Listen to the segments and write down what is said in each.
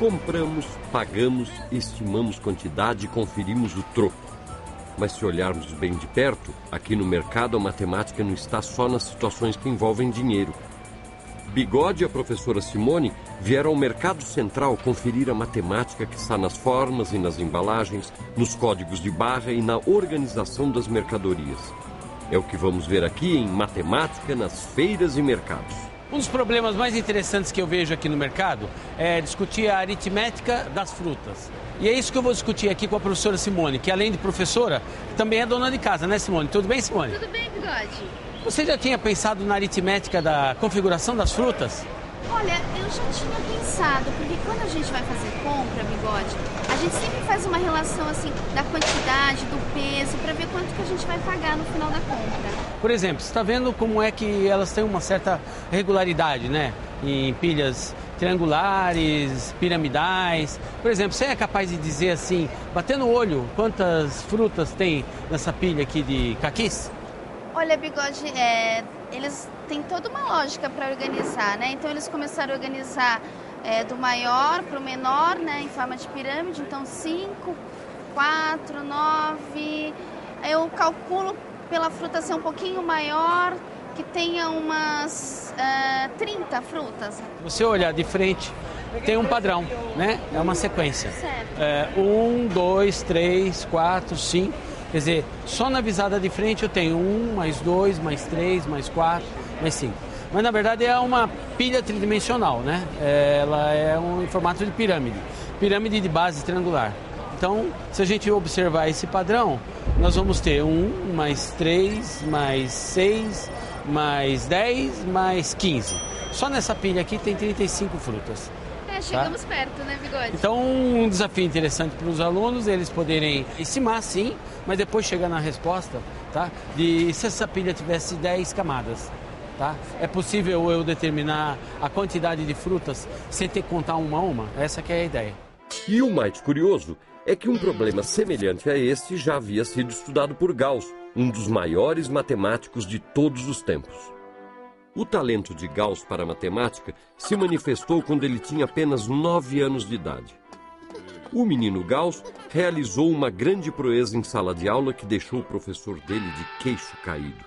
Compramos, pagamos, estimamos quantidade e conferimos o troco. Mas se olharmos bem de perto, aqui no mercado a matemática não está só nas situações que envolvem dinheiro. Bigode e a professora Simone vieram ao Mercado Central conferir a matemática que está nas formas e nas embalagens, nos códigos de barra e na organização das mercadorias. É o que vamos ver aqui em Matemática nas Feiras e Mercados. Um dos problemas mais interessantes que eu vejo aqui no mercado é discutir a aritmética das frutas. E é isso que eu vou discutir aqui com a professora Simone, que além de professora, também é dona de casa, né, Simone? Tudo bem, Simone? Tudo bem, Bigode. Você já tinha pensado na aritmética da configuração das frutas? Olha, eu já tinha pensado, porque quando a gente vai fazer compra, Bigode, a gente sempre faz uma relação assim da quantidade, do peso, para ver quanto que a gente vai pagar no final da compra. Por exemplo, você está vendo como é que elas têm uma certa regularidade, né? Em pilhas triangulares, piramidais. Por exemplo, você é capaz de dizer assim, batendo o olho, quantas frutas tem nessa pilha aqui de caquis? Olha, Bigode, eles têm toda uma lógica para organizar, né? Então eles começaram a organizar do maior para o menor, né? Em forma de pirâmide. Então 5, 4, 9. Eu calculo pela fruta ser um pouquinho maior, que tenha umas 30 frutas. Você olhar de frente, tem um padrão, né? É uma sequência. Certo. 1, 2, 3, 4, 5. Quer dizer, só na visada de frente eu tenho 1, mais 2, mais 3, mais 4, mais 5. Mas na verdade é uma pilha tridimensional, né? Ela é em formato de pirâmide. Pirâmide de base triangular. Então, se a gente observar esse padrão, nós vamos ter 1, mais 3, mais 6, mais 10, mais 15. Só nessa pilha aqui tem 35 frutas. Chegamos perto, né, Bigode? Então, um desafio interessante para os alunos, eles poderem estimar, sim, mas depois chegar na resposta, tá? De se essa pilha tivesse 10 camadas, tá? É possível eu determinar a quantidade de frutas sem ter que contar uma a uma? Essa que é a ideia. E o mais curioso é que um problema semelhante a este já havia sido estudado por Gauss, um dos maiores matemáticos de todos os tempos. O talento de Gauss para a matemática se manifestou quando ele tinha apenas 9 anos de idade. O menino Gauss realizou uma grande proeza em sala de aula que deixou o professor dele de queixo caído.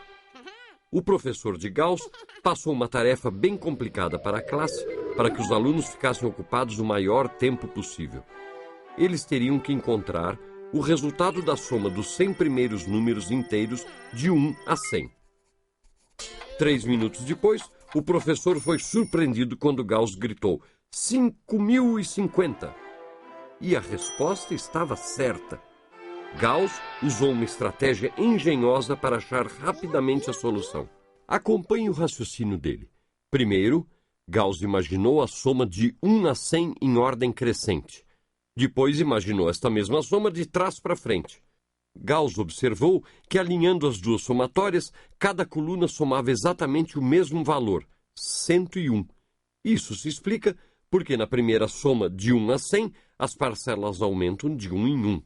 O professor de Gauss passou uma tarefa bem complicada para a classe, para que os alunos ficassem ocupados o maior tempo possível. Eles teriam que encontrar o resultado da soma dos 100 primeiros números inteiros de 1 a 100. 3 minutos depois, o professor foi surpreendido quando Gauss gritou 5.050. E a resposta estava certa. Gauss usou uma estratégia engenhosa para achar rapidamente a solução. Acompanhe o raciocínio dele. Primeiro, Gauss imaginou a soma de 1 a 100 em ordem crescente. Depois imaginou esta mesma soma de trás para frente. Gauss observou que, alinhando as duas somatórias, cada coluna somava exatamente o mesmo valor, 101. Isso se explica porque na primeira soma de 1 a 100, as parcelas aumentam de 1 em 1.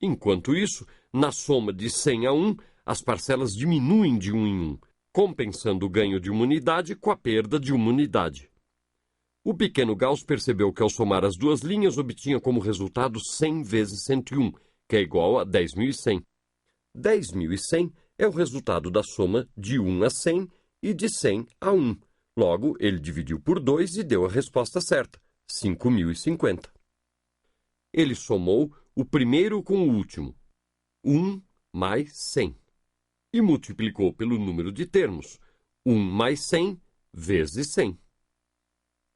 Enquanto isso, na soma de 100 a 1, as parcelas diminuem de 1 em 1, compensando o ganho de uma unidade com a perda de uma unidade. O pequeno Gauss percebeu que, ao somar as duas linhas, obtinha como resultado 100 vezes 101, que é igual a 10.100. 10.100 é o resultado da soma de 1 a 100 e de 100 a 1. Logo, ele dividiu por 2 e deu a resposta certa, 5.050. Ele somou o primeiro com o último, 1 mais 100, e multiplicou pelo número de termos, 1 mais 100 vezes 100.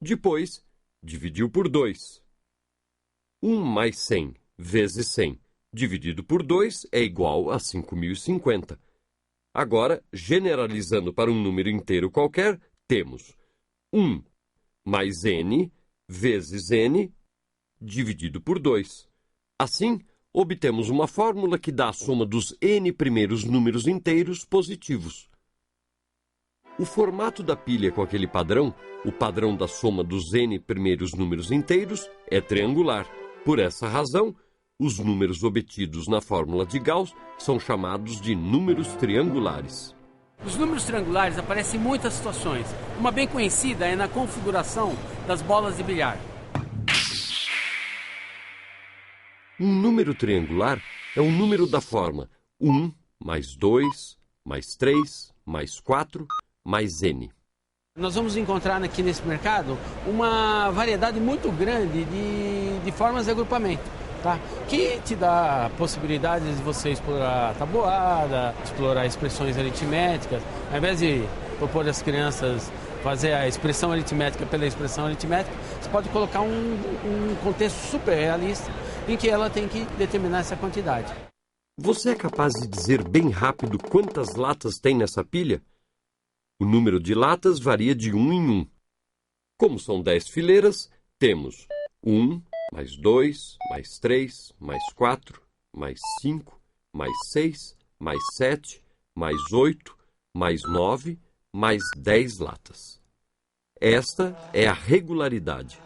Depois, dividiu por 2. 1 mais 100 vezes 100 dividido por 2 é igual a 5.050. Agora, generalizando para um número inteiro qualquer, temos 1 mais n vezes n dividido por 2. Assim, obtemos uma fórmula que dá a soma dos n primeiros números inteiros positivos. O formato da pilha com aquele padrão, o padrão da soma dos n primeiros números inteiros, é triangular. Por essa razão, os números obtidos na fórmula de Gauss são chamados de números triangulares. Os números triangulares aparecem em muitas situações. Uma bem conhecida é na configuração das bolas de bilhar. Um número triangular é um número da forma 1 mais 2 mais 3 mais 4 mais n. Nós vamos encontrar aqui nesse mercado uma variedade muito grande de formas de agrupamento, tá? Que te dá possibilidades de você explorar a tabuada, explorar expressões aritméticas. Ao invés de propor às crianças fazer a expressão aritmética pela expressão aritmética, você pode colocar um contexto super realista em que ela tem que determinar essa quantidade. Você é capaz de dizer bem rápido quantas latas tem nessa pilha? O número de latas varia de 1 em 1. Como são 10 fileiras, temos 1, mais 2, mais 3, mais 4, mais 5, mais 6, mais 7, mais 8, mais 9, mais 10 latas. Esta é a regularidade.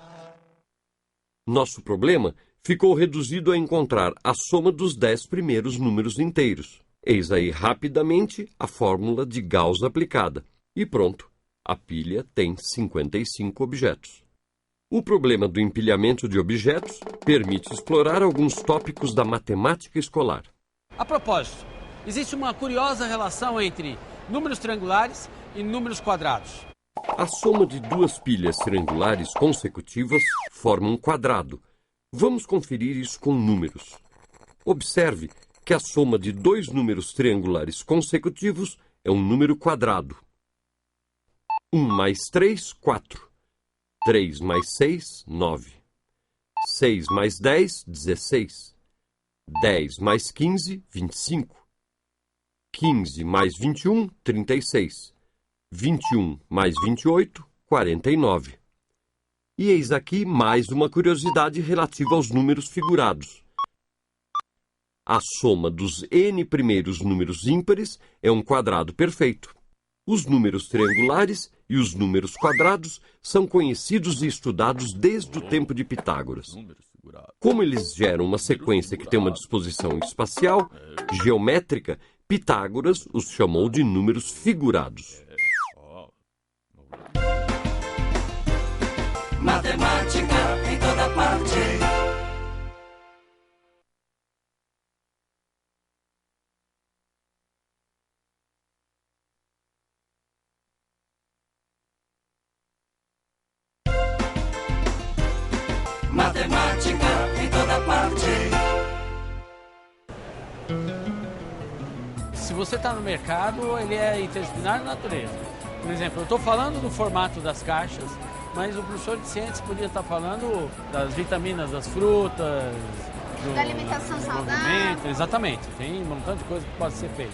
Nosso problema ficou reduzido a encontrar a soma dos 10 primeiros números inteiros. Eis aí rapidamente a fórmula de Gauss aplicada. E pronto, a pilha tem 55 objetos. O problema do empilhamento de objetos permite explorar alguns tópicos da matemática escolar. A propósito, existe uma curiosa relação entre números triangulares e números quadrados. A soma de duas pilhas triangulares consecutivas forma um quadrado. Vamos conferir isso com números. Observe que a soma de dois números triangulares consecutivos é um número quadrado. 1 mais 3, 4. 3 mais 6, 9. 6 mais 10, 16. 10 mais 15, 25. 15 mais 21, 36. 21 mais 28, 49. E eis aqui mais uma curiosidade relativa aos números figurados. A soma dos n primeiros números ímpares é um quadrado perfeito. Os números triangulares e os números quadrados são conhecidos e estudados desde o tempo de Pitágoras. Como eles geram uma sequência que tem uma disposição espacial, geométrica, Pitágoras os chamou de números figurados. Matemática em toda parte. Matemática em toda parte. Se você está no mercado, ele é interdisciplinar de natureza. Por exemplo, eu estou falando do formato das caixas, mas o professor de ciências podia estar falando das vitaminas das frutas, Da alimentação saudável. Exatamente, tem um montão de coisa que pode ser feita.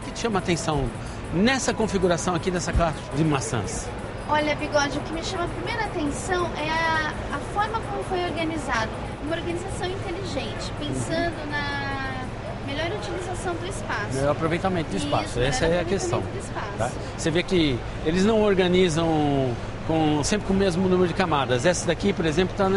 O que te chama a atenção nessa configuração aqui dessa classe de maçãs? Olha, Bigode, o que me chama a primeira atenção é a forma como foi organizado. Uma organização inteligente, pensando na melhor utilização do espaço. Melhor aproveitamento do espaço, Isso, essa é a questão. Tá? Você vê que eles não organizam sempre com o mesmo número de camadas. Essa daqui, por exemplo, está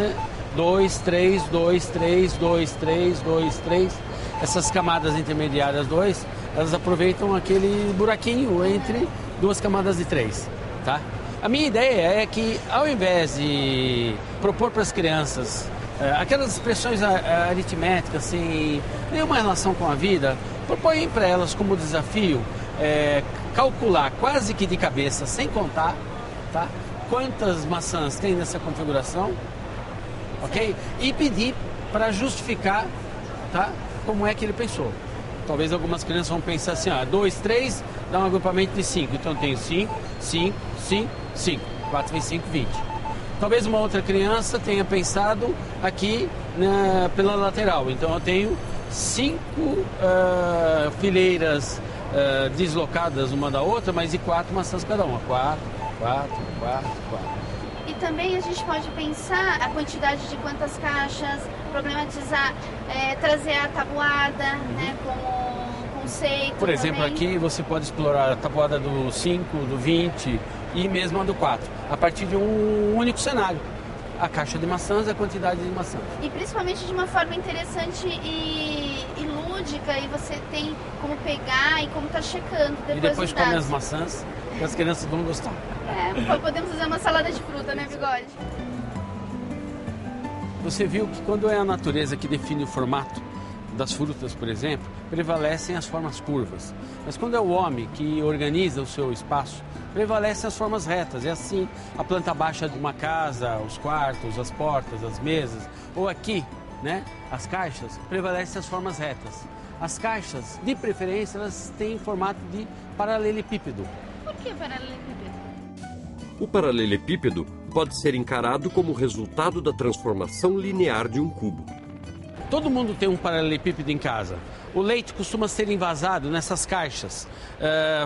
2, 3, 2, 3, 2, 3, 2, 3. Essas camadas intermediárias 2, elas aproveitam aquele buraquinho entre duas camadas de 3. Tá? A minha ideia é que, ao invés de propor para as crianças aquelas expressões aritméticas sem nenhuma relação com a vida, propõe para elas como desafio calcular quase que de cabeça, sem contar, tá? Quantas maçãs tem nessa configuração, ok? E pedir para justificar, tá? Como é que ele pensou. Talvez algumas crianças vão pensar assim, 2, 3, dá um agrupamento de 5. Então eu tenho 5, 5, 5, 5. 4 vezes 5, 20. Talvez uma outra criança tenha pensado aqui pela lateral. Então eu tenho 5 fileiras deslocadas uma da outra, mas de 4 maçãs cada uma. 4, 4, 4, 4. E também a gente pode pensar a quantidade de quantas caixas, problematizar, trazer a tabuada, né, como conceito. Por exemplo, também. aqui você pode explorar a tabuada do 5, do 20 e mesmo a do 4, a partir de um único cenário. A caixa de maçãs e a quantidade de maçãs. E principalmente de uma forma interessante e lúdica, e você tem como pegar e como tá checando depois E depois os come dados. as maçãs, que as crianças vão gostar. Podemos fazer uma salada de fruta, né, Bigode? você viu que quando é a natureza que define o formato das frutas, por exemplo, prevalecem as formas curvas. Mas quando é o homem que organiza o seu espaço, prevalecem as formas retas. É assim a planta baixa de uma casa, os quartos, as portas, as mesas. Ou aqui, né, as caixas, prevalecem as formas retas. As caixas, de preferência, elas têm formato de paralelepípedo. Por que paralelepípedo? O paralelepípedo pode ser encarado como resultado da transformação linear de um cubo. Todo mundo tem um paralelepípedo em casa. O leite costuma ser envasado nessas caixas,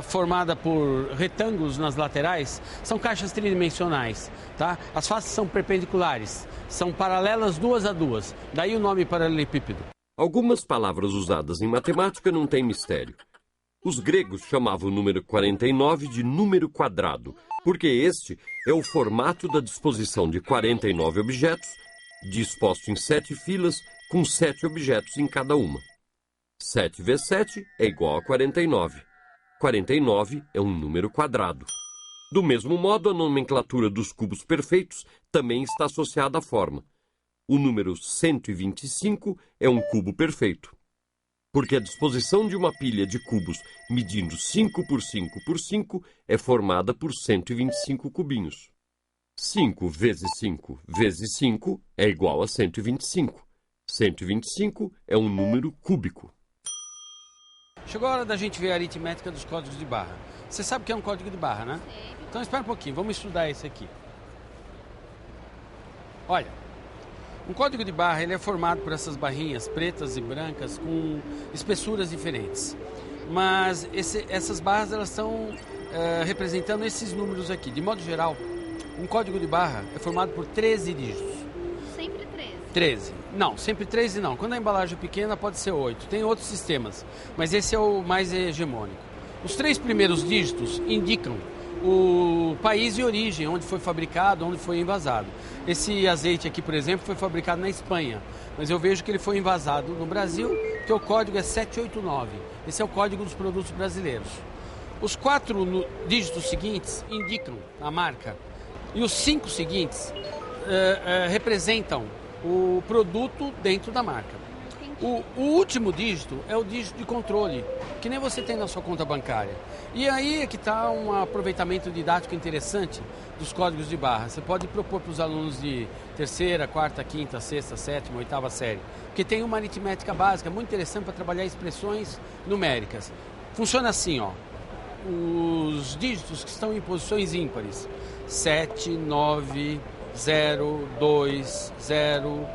formada por retângulos nas laterais. São caixas tridimensionais, tá? As faces são perpendiculares, são paralelas duas a duas. Daí o nome paralelepípedo. Algumas palavras usadas em matemática não têm mistério. Os gregos chamavam o número 49 de número quadrado, porque este é o formato da disposição de 49 objetos, disposto em 7 filas, com 7 objetos em cada uma. 7 vezes 7 é igual a 49. 49 é um número quadrado. Do mesmo modo, a nomenclatura dos cubos perfeitos também está associada à forma. O número 125 é um cubo perfeito, porque a disposição de uma pilha de cubos medindo 5 por 5 por 5 é formada por 125 cubinhos. 5 vezes 5 vezes 5 é igual a 125. 125 é um número cúbico. Chegou a hora da gente ver a aritmética dos códigos de barra. Você sabe o que é um código de barra, né? Sim. Então espera um pouquinho, vamos estudar esse aqui. Olha, um código de barra ele é formado por essas barrinhas pretas e brancas com espessuras diferentes. Mas essas barras elas estão representando esses números aqui. De modo geral, um código de barra é formado por 13 dígitos. Sempre 13. 13. Não, sempre 13 não. Quando a embalagem é pequena pode ser 8. Tem outros sistemas, mas esse é o mais hegemônico. Os 3 primeiros dígitos indicam o país de origem, onde foi fabricado, onde foi envasado. Esse azeite aqui, por exemplo, foi fabricado na Espanha, mas eu vejo que ele foi envasado no Brasil, que o código é 789. Esse é o código dos produtos brasileiros. Os 4 dígitos seguintes indicam a marca e os 5 seguintes representam o produto dentro da marca. O último dígito é o dígito de controle, que nem você tem na sua conta bancária. E aí é que está um aproveitamento didático interessante dos códigos de barra. Você pode propor para os alunos de terceira, quarta, quinta, sexta, sétima, oitava série, porque tem uma aritmética básica muito interessante para trabalhar expressões numéricas. Funciona assim, ó. Os dígitos que estão em posições ímpares, 7, 9, 0, 2, 0,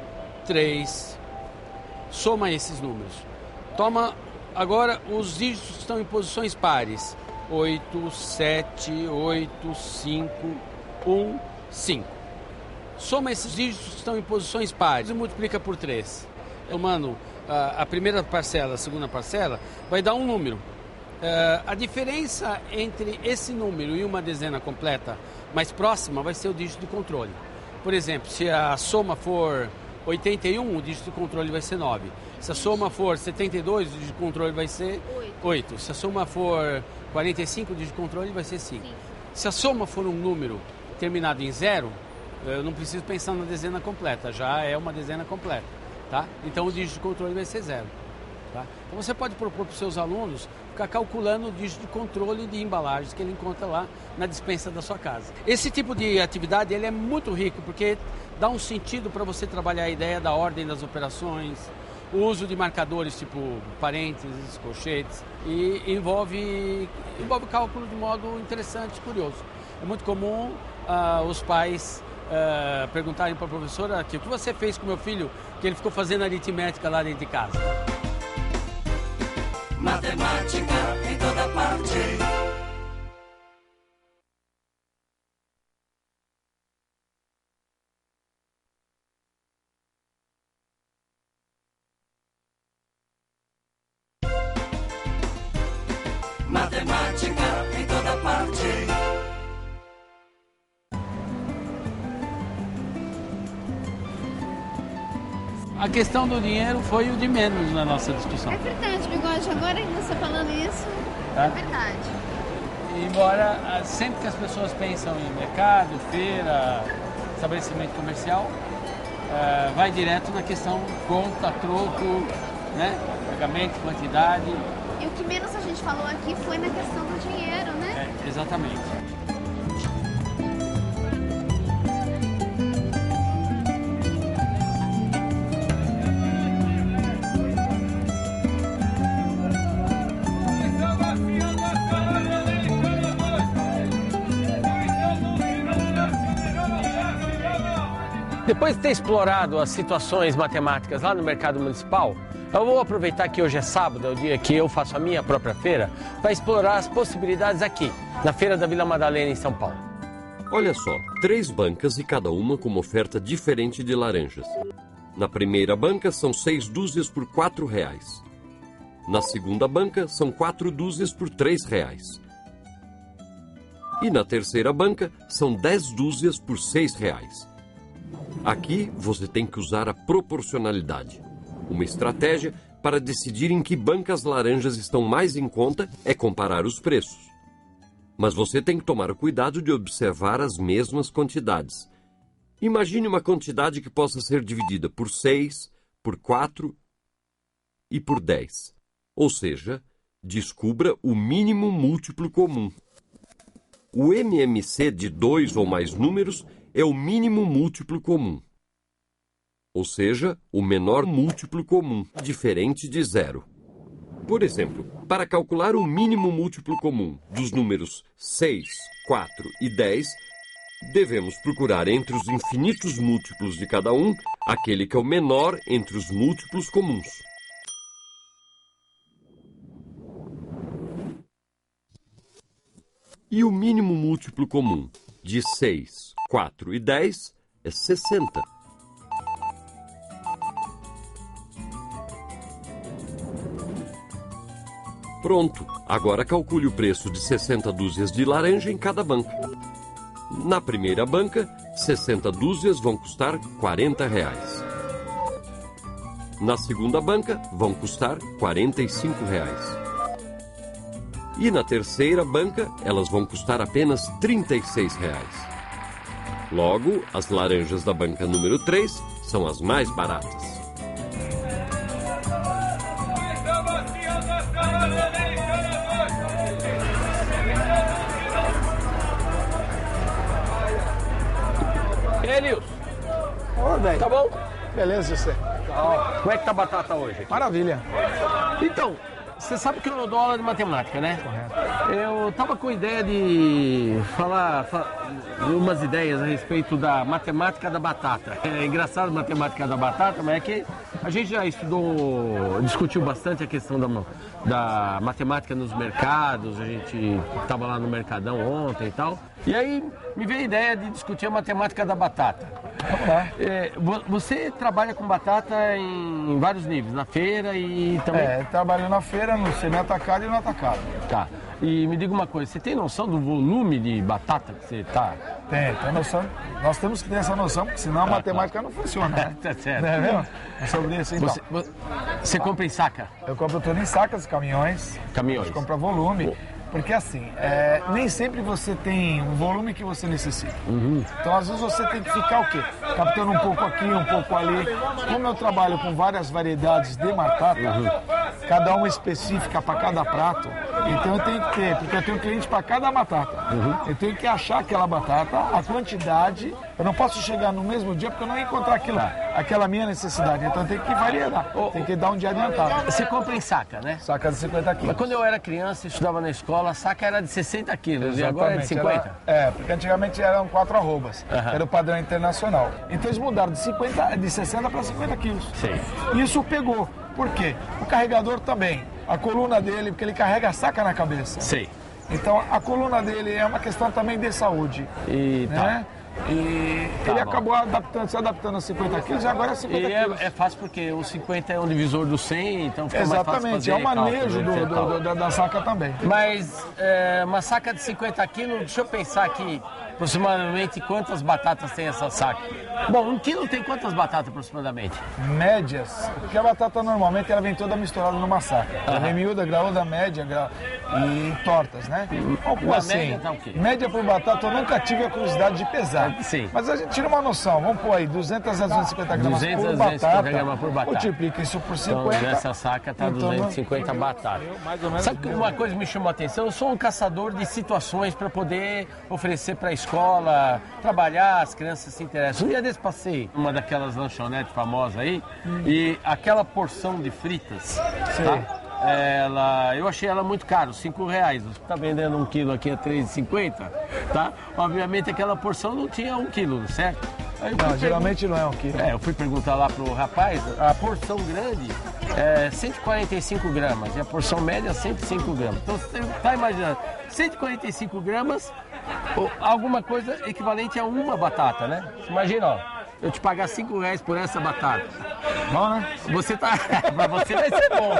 3... Soma esses números. Toma agora os dígitos que estão em posições pares. 8, 7, 8, 5, 1, 5. Soma esses dígitos que estão em posições pares e multiplica por 3. Tomando a primeira parcela, a segunda parcela, vai dar um número. A diferença entre esse número e uma dezena completa mais próxima vai ser o dígito de controle. Por exemplo, se a soma for 81, o dígito de controle vai ser 9. Se a soma for 72, o dígito de controle vai ser 8. Se a soma for 45, o dígito de controle vai ser 5. Se a soma for um número terminado em 0, eu não preciso pensar na dezena completa, já é uma dezena completa, tá? Então o dígito de controle vai ser 0. Tá? Então você pode propor para os seus alunos ficar calculando o dígito de controle de embalagens que ele encontra lá na despensa da sua casa. Esse tipo de atividade ele é muito rico porque dá um sentido para você trabalhar a ideia da ordem das operações, o uso de marcadores tipo parênteses, colchetes, e envolve cálculo de modo interessante e curioso. É muito comum os pais perguntarem para a professora o que você fez com meu filho, que ele ficou fazendo aritmética lá dentro de casa. Matemática em toda parte. Matemática em toda parte. A questão do dinheiro foi o de menos na nossa discussão. É verdade, Bigode, agora que você falando isso, Tá? é verdade. Embora sempre que as pessoas pensam em mercado, feira, estabelecimento comercial, vai direto na questão conta, troco, né? Pagamento, quantidade. E o que menos a gente falou aqui foi na questão do dinheiro, né? Exatamente. Depois de ter explorado as situações matemáticas lá no mercado municipal, eu vou aproveitar que hoje é sábado, é o dia que eu faço a minha própria feira, para explorar as possibilidades aqui, na Feira da Vila Madalena, em São Paulo. Olha só, 3 bancas e cada uma com uma oferta diferente de laranjas. Na primeira banca são 6 dúzias por R$4. Na segunda banca são 4 dúzias por R$3. E na terceira banca são 10 dúzias por R$6. Aqui você tem que usar a proporcionalidade. Uma estratégia para decidir em que banca as laranjas estão mais em conta é comparar os preços. Mas você tem que tomar o cuidado de observar as mesmas quantidades. Imagine uma quantidade que possa ser dividida por 6, por 4 e por 10. Ou seja, descubra o mínimo múltiplo comum. O MMC de 2 ou mais números é o mínimo múltiplo comum. Ou seja, o menor múltiplo comum, diferente de 0. Por exemplo, para calcular o mínimo múltiplo comum dos números 6, 4 e 10, devemos procurar entre os infinitos múltiplos de cada um, aquele que é o menor entre os múltiplos comuns. E o mínimo múltiplo comum de 6, 4 e 10 é 60. Pronto, agora calcule o preço de 60 dúzias de laranja em cada banca. Na primeira banca, 60 dúzias vão custar R$40. Na segunda banca, vão custar R$45. E na terceira banca, elas vão custar apenas R$36. Logo, as laranjas da banca número 3 são as mais baratas. E aí, Nilson? Ô, velho. Tá bom? Beleza, você? Como é que tá a batata hoje? Maravilha. Então, você sabe que eu dou aula de matemática, né? Correto. Eu tava com ideia de falar umas ideias a respeito da matemática da batata. É engraçado a matemática da batata, mas é que a gente já discutiu bastante a questão da matemática nos mercados, a gente tava lá no Mercadão ontem e tal. E aí me veio a ideia de discutir a matemática da batata. Você trabalha com batata em vários níveis, na feira e também... trabalho na feira, no semi-atacado e no atacado. Tá. E me diga uma coisa, você tem noção do volume de batata que você tá? Tem noção. Nós temos que ter essa noção, porque senão a matemática não funciona, né? Tá certo. Não é mesmo? É sobre isso, então. Você compra em saca? Eu compro tudo em sacas, caminhões. Caminhões. A gente compra volume. Porque assim, nem sempre você tem o volume que você necessita. Então às vezes você tem que ficar o quê? Captando um pouco aqui, um pouco ali. Como eu trabalho com várias variedades de batata, cada uma específica para cada prato, então eu tenho que ter, porque eu tenho cliente para cada batata. Eu tenho que achar aquela batata, a quantidade. Eu não posso chegar no mesmo dia porque eu não ia encontrar aquela minha necessidade. Então eu tenho que variar, tem que dar um dia adiantado. Você compra em saca, né? Saca de 50 quilos. Mas quando eu era criança, estudava na escola, a saca era de 60 quilos. Exatamente. E agora é de 50? Porque antigamente eram 4 arrobas. Era o padrão internacional. Então eles mudaram de 60 para 50 quilos. Sim. Isso pegou. Por quê? O carregador também. A coluna dele, porque ele carrega a saca na cabeça. Sim. Então a coluna dele é uma questão também de saúde. E né? E ele acabou se adaptando a 50 quilos e agora é 50 quilos. É fácil porque o 50 é um divisor do 100, então fica mais fácil fazer é o manejo cálculo, da saca também. Mas uma saca de 50 quilos, deixa eu pensar aqui, aproximadamente quantas batatas tem essa saca? Bom, 1 quilo tem quantas batatas aproximadamente? Médias, porque a batata normalmente ela vem toda misturada numa saca. Ela vem miúda, graúda, média e tortas, né? Ou assim, média tá o quê? Média por batata eu nunca tive a curiosidade de pesar. exato. Sim. Mas a gente tira uma noção, vamos pôr aí 200 a 250 gramas 200 por a 250 batata, gramas por batata. multiplica isso por 50. Então, nessa saca tá Então, 250 batatas. mais ou menos Sabe que uma coisa me chamou a atenção? Eu sou um caçador de situações para poder oferecer para a escola, trabalhar, as crianças se interessam. Um dia desse passei uma daquelas lanchonetes famosas aí e aquela porção de fritas, tá? Eu achei ela muito cara, R$5. Você está vendendo 1 quilo aqui a R$3,50, tá? Obviamente aquela porção não tinha 1 quilo, certo? Aí não, geralmente não é 1 quilo. Eu fui perguntar lá pro rapaz, a porção grande é 145 gramas e a porção média 105 gramas. Então você está imaginando, 145 gramas, alguma coisa equivalente a uma batata, né? Imagina, ó. Eu te pagar R$5 por essa batata. Bom, né? Você tá. Pra você vai ser bom.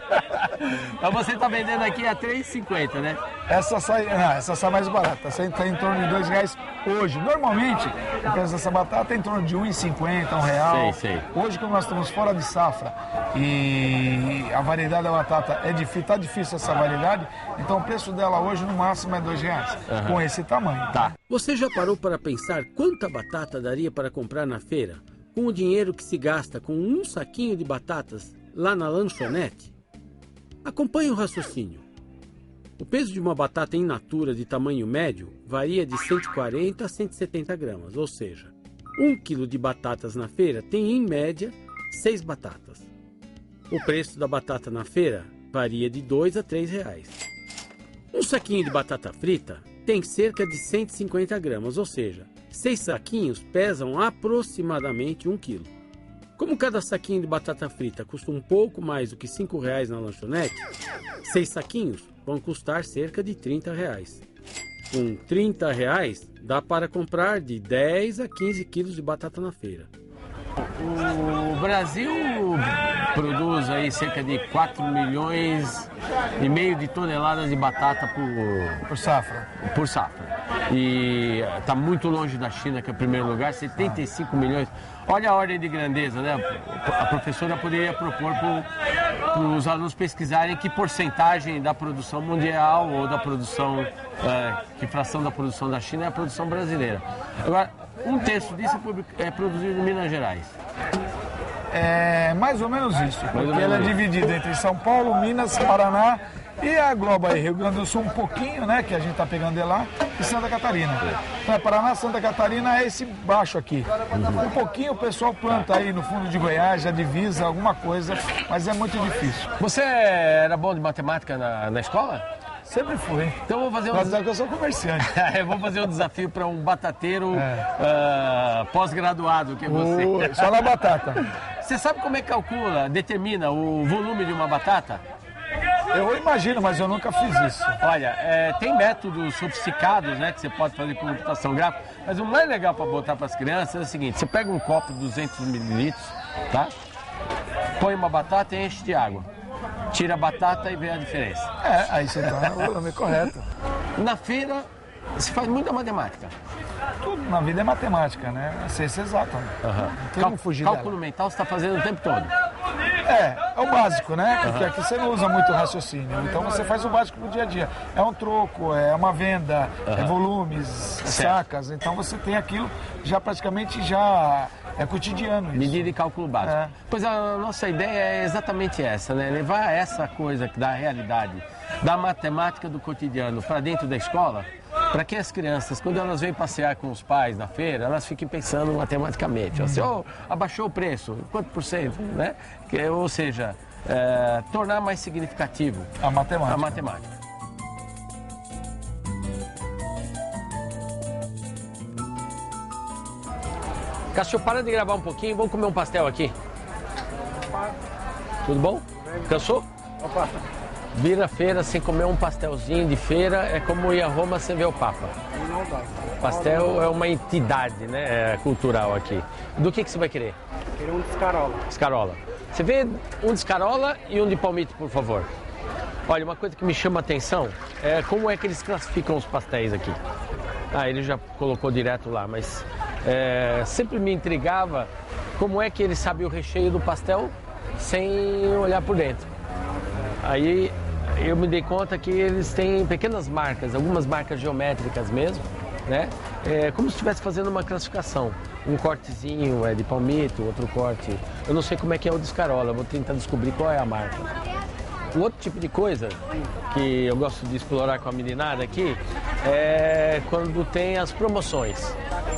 Mas você tá vendendo aqui a R$3,50, né? Essa sai mais barata. Essa está em torno de R$2 hoje. Normalmente, o preço dessa batata é em torno de R$1,50, R$1. Sei. Hoje, como nós estamos fora de safra e a variedade da batata tá difícil essa variedade, então o preço dela hoje no máximo é R$2, com esse tamanho. Tá. Você já parou para pensar quanta batata daria para comprar na feira com o dinheiro que se gasta com um saquinho de batatas lá na lanchonete? Acompanhe o raciocínio. O peso de uma batata in natura de tamanho médio varia de 140 a 170 gramas, ou seja, 1 quilo de batatas na feira tem em média 6 batatas. O preço da batata na feira varia de R$2 a R$3. Um saquinho de batata frita tem cerca de 150 gramas, ou seja, 6 saquinhos pesam aproximadamente 1 quilo. Como cada saquinho de batata frita custa um pouco mais do que R$5 na lanchonete, 6 saquinhos vão custar cerca de R$30. Com R$30 dá para comprar de 10 a 15 quilos de batata na feira. O Brasil produz aí cerca de 4,5 milhões de toneladas de batata por safra. E está muito longe da China, que é o primeiro lugar, 75 milhões. Olha a ordem de grandeza, né? A professora poderia propor para os alunos pesquisarem que porcentagem da produção mundial ou da produção, que fração da produção da China é a produção brasileira. Agora, 1/3 disso é produzido em Minas Gerais. É mais ou menos isso, porque ela é dividida entre São Paulo, Minas, Paraná e a Globo aí, Rio Grande do Sul um pouquinho, né, que a gente tá pegando de lá, e Santa Catarina. Então é Paraná, Santa Catarina é esse baixo aqui. Um pouquinho o pessoal planta aí no fundo de Goiás, já divisa alguma coisa, mas é muito difícil. Você era bom de matemática na escola? Sempre fui. Então vou fazer Mas eu sou comerciante. Eu vou fazer um desafio para um batateiro pós-graduado, que é você. Só na batata. Você sabe como é que calcula, determina o volume de uma batata? Eu imagino, mas eu nunca fiz isso. Olha, tem métodos sofisticados, né, que você pode fazer com computação gráfica, mas o mais legal para botar para as crianças é o seguinte: você pega um copo de 200 mililitros, tá? Põe uma batata e enche de água. Tira a batata e vê a diferença. Aí você tá no volume correto. Na feira, se faz muita matemática. Tudo na vida é matemática, né? É ciência exata. Não tem como fugir dela. Cálculo mental você está fazendo o tempo todo. É o básico, né? Porque aqui você não usa muito raciocínio. Então você faz o básico pro dia a dia. É um troco, é uma venda, é volumes, sacas. Então você tem aquilo já praticamente é cotidiano isso. Medida de cálculo básico. Pois a nossa ideia é exatamente essa, né? Levar essa coisa da realidade, da matemática do cotidiano para dentro da escola, para que as crianças, quando elas vêm passear com os pais na feira, elas fiquem pensando matematicamente. Assim, abaixou o preço, quanto por cento, né? Ou seja, tornar mais significativo a matemática. Cássio, para de gravar um pouquinho, vamos comer um pastel aqui. Tudo bom? Cansou? Opa. Vir na feira sem comer um pastelzinho de feira é como ir a Roma sem ver o Papa. Não dá. Pastel é uma entidade, né, cultural aqui. Do que você vai querer? Queria um de escarola. Escarola. Você vê um de escarola e um de palmito, por favor. Olha, uma coisa que me chama a atenção é como é que eles classificam os pastéis aqui. Ele já colocou direto lá, mas sempre me intrigava como é que ele sabe o recheio do pastel sem olhar por dentro. Aí eu me dei conta que eles têm pequenas marcas, algumas marcas geométricas mesmo, né? É como se estivesse fazendo uma classificação. Um cortezinho é de palmito, outro corte... Eu não sei como é que é o de escarola, vou tentar descobrir qual é a marca. O outro tipo de coisa que eu gosto de explorar com a meninada aqui é quando tem as promoções,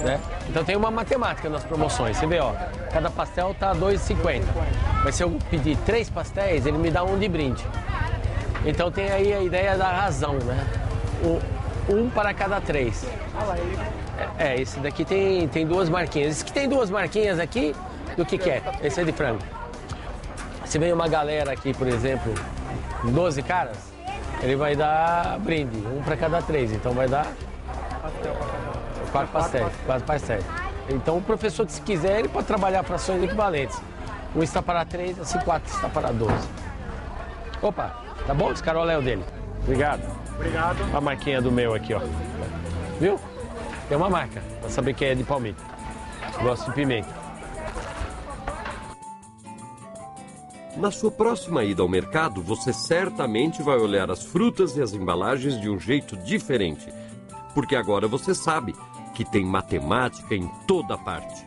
né? Então tem uma matemática nas promoções. Você vê, ó, cada pastel tá R$2,50. Mas se eu pedir 3 pastéis, ele me dá um de brinde. Então tem aí a ideia da razão, né? Um para cada 3. Esse daqui tem 2 marquinhas. Esse que tem 2 marquinhas aqui, do que é? Esse é de frango. Se vem uma galera aqui, por exemplo, 12 caras, ele vai dar brinde, 1 para cada 3. Então vai dar 4 pastéis. Então o professor, se quiser, ele pode trabalhar frações equivalentes. 1 está para 3, assim 4 está para 12. Opa, tá bom? Escarola é o dele. Obrigado. A marquinha do meu aqui, ó. Viu? Tem uma marca, pra saber que é de palmito. Gosto de pimenta. Na sua próxima ida ao mercado, você certamente vai olhar as frutas e as embalagens de um jeito diferente. Porque agora você sabe que tem matemática em toda parte.